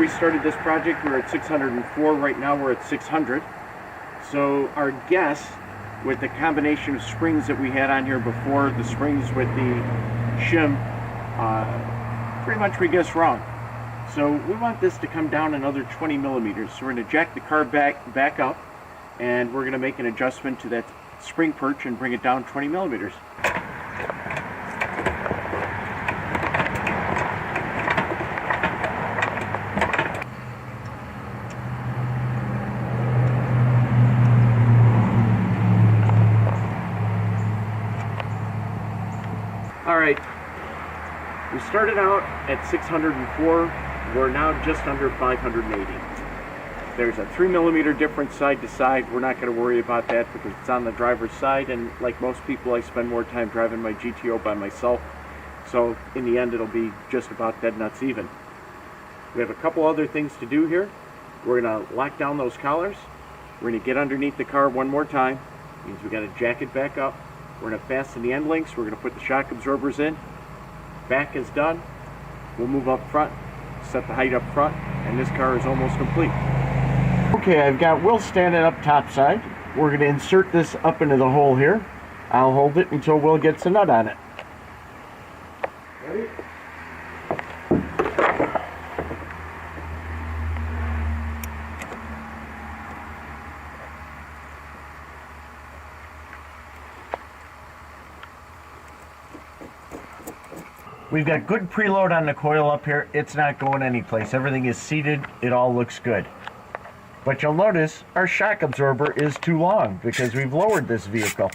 we started this project, we were at 604. Right now we're at 600. So our guess, with the combination of springs that we had on here before, the springs with the shim, pretty much we guessed wrong. So we want this to come down another 20 millimeters. So we're going to jack the car back up, and we're going to make an adjustment to that spring perch and bring it down 20 millimeters. Alright, we started out at 604, we're now just under 580. There's a 3 millimeter difference side to side. We're not going to worry about that because it's on the driver's side, and like most people, I spend more time driving my GTO by myself, so in the end it'll be just about dead nuts even. We have a couple other things to do here. We're going to lock down those collars. We're going to get underneath the car one more time. Means we got to jack it back up. We're going to fasten the end links. We're going to put the shock absorbers in. Back is done. We'll move up front, set the height up front, and this car is almost complete. Okay, I've got Will standing up topside. We're going to insert this up into the hole here. I'll hold it until Will gets a nut on it. Ready? We've got good preload on the coil up here. It's not going anyplace. Everything is seated. It all looks good. But you'll notice our shock absorber is too long because we've lowered this vehicle.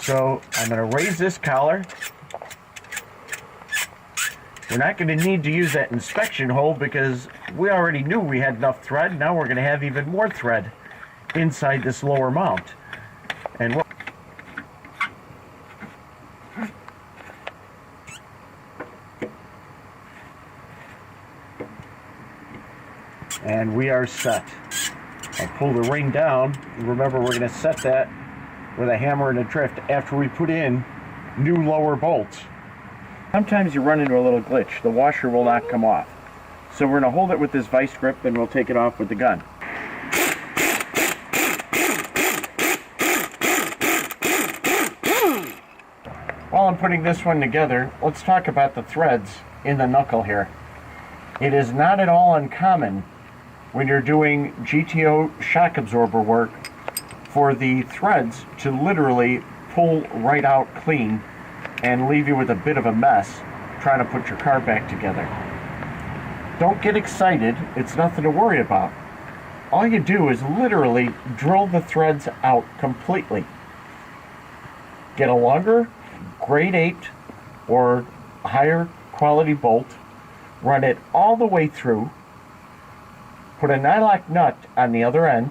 So I'm going to raise this collar. We're not going to need to use that inspection hole because we already knew we had enough thread. Now we're going to have even more thread inside this lower mount. And we are set. I'll pull the ring down. Remember, we're going to set that with a hammer and a drift after we put in new lower bolts. Sometimes you run into a little glitch. The washer will not come off. So we're going to hold it with this vice grip and we'll take it off with the gun. While I'm putting this one together, let's talk about the threads in the knuckle here. It is not at all uncommon when you're doing GTO shock absorber work for the threads to literally pull right out clean and leave you with a bit of a mess trying to put your car back together. Don't get excited, it's nothing to worry about. All you do is literally drill the threads out completely. Get a longer grade 8 or higher quality bolt, run it all the way through, put a nylock nut on the other end,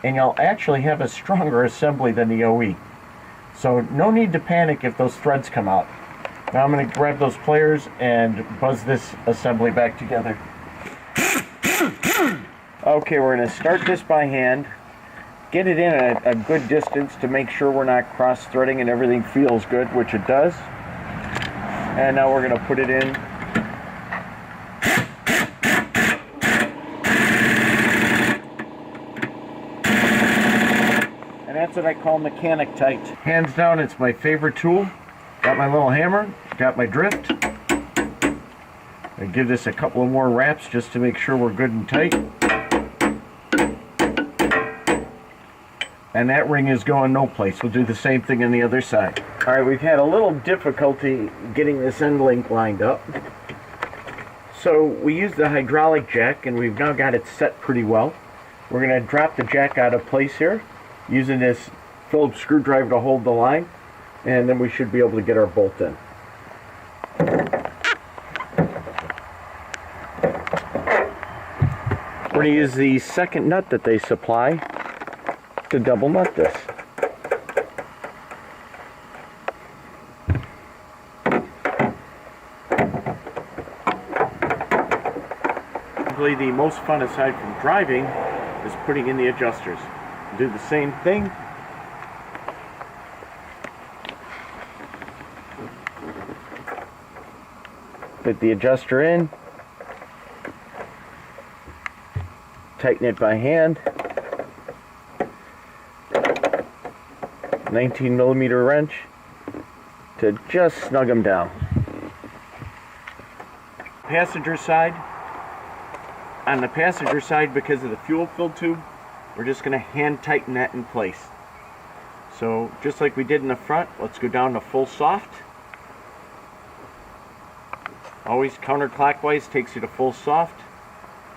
and you'll actually have a stronger assembly than the OE. So no need to panic if those threads come out. Now I'm going to grab those pliers and buzz this assembly back together. Okay, we're going to start this by hand, get it in a good distance to make sure we're not cross-threading and everything feels good, which it does. And now we're going to put it in. That's what I call mechanic tight. Hands down, it's my favorite tool. Got my little hammer, got my drift. I give this a couple of more wraps just to make sure we're good and tight. And that ring is going no place. We'll do the same thing on the other side. Alright, we've had a little difficulty getting this end link lined up. So we used the hydraulic jack and we've now got it set pretty well. We're going to drop the jack out of place here, using this Phillips screwdriver to hold the line, and then we should be able to get our bolt in. We're going to use the second nut that they supply to double nut this. Probably the most fun aside from driving is putting in the adjusters. Do the same thing. Put the adjuster in. Tighten it by hand. 19mm wrench to just snug them down. Passenger side. On the passenger side, because of the fuel fill tube, we're just going to hand tighten that in place. So just like we did in the front, let's go down to full soft. Always counterclockwise takes you to full soft.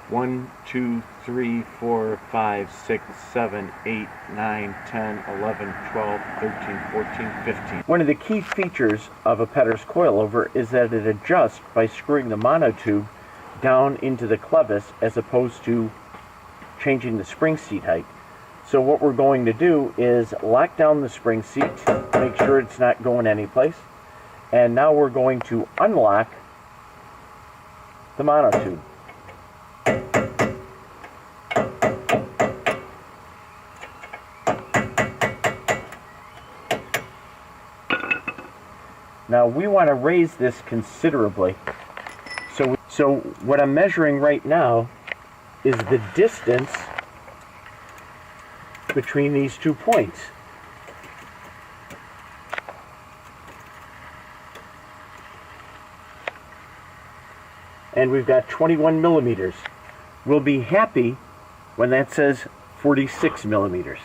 1, 2, 3, 4, 5, 6, 7, 8, 9, 10, 11, 12, 13, 14, 15. One of the key features of a Petter's coilover is that it adjusts by screwing the monotube down into the clevis as opposed to changing the spring seat height. So what we're going to do is lock down the spring seat, make sure it's not going anyplace, and now we're going to unlock the monotube. Now we want to raise this considerably. So what I'm measuring right now is the distance between these 2 points. And we've got 21mm. We'll be happy when that says 46mm.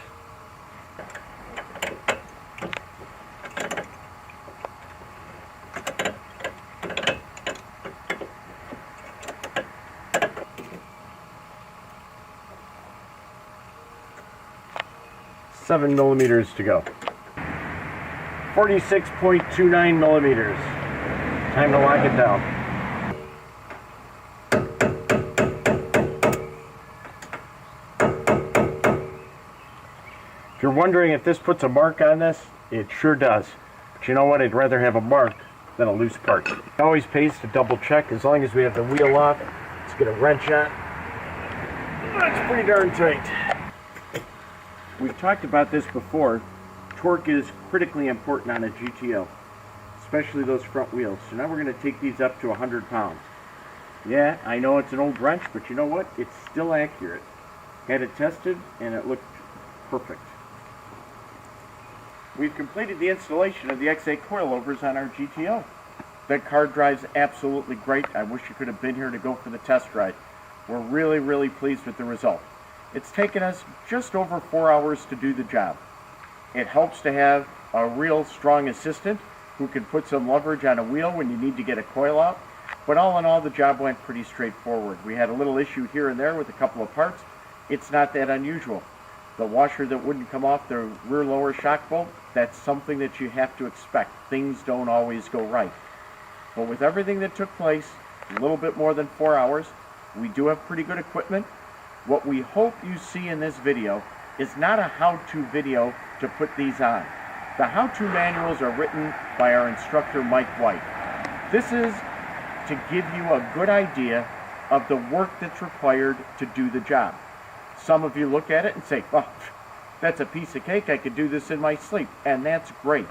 Seven millimeters to go. 46.29mm. Time to lock it down. If you're wondering if this puts a mark on this, it sure does. But you know what? I'd rather have a mark than a loose part. It always pays to double check. As long as we have the wheel off, let's get a wrench on. That's pretty darn tight. We've talked about this before. Torque is critically important on a GTO, especially those front wheels. So now we're going to take these up to 100 pounds. Yeah, I know it's an old wrench, but you know what? It's still accurate. Had it tested, and it looked perfect. We've completed the installation of the XA coilovers on our GTO. That car drives absolutely great. I wish you could have been here to go for the test ride. We're really, really pleased with the result. It's taken us just over 4 hours to do the job. It helps to have a real strong assistant who can put some leverage on a wheel when you need to get a coil out. But all in all, the job went pretty straightforward. We had a little issue here and there with a couple of parts. It's not that unusual. The washer that wouldn't come off the rear lower shock bolt, that's something that you have to expect. Things don't always go right. But with everything that took place, a little bit more than 4 hours, we do have pretty good equipment. What we hope you see in this video is not a how-to video to put these on. The how-to manuals are written by our instructor, Mike White. This is to give you a good idea of the work that's required to do the job. Some of you look at it and say, oh, that's a piece of cake, I could do this in my sleep, and that's great.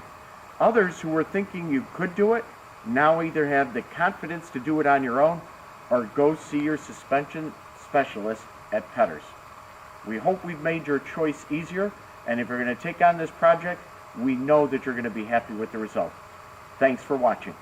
Others who were thinking you could do it now either have the confidence to do it on your own or go see your suspension specialist at Petter's. We hope we've made your choice easier, and if you're going to take on this project, we know that you're going to be happy with the result. Thanks for watching.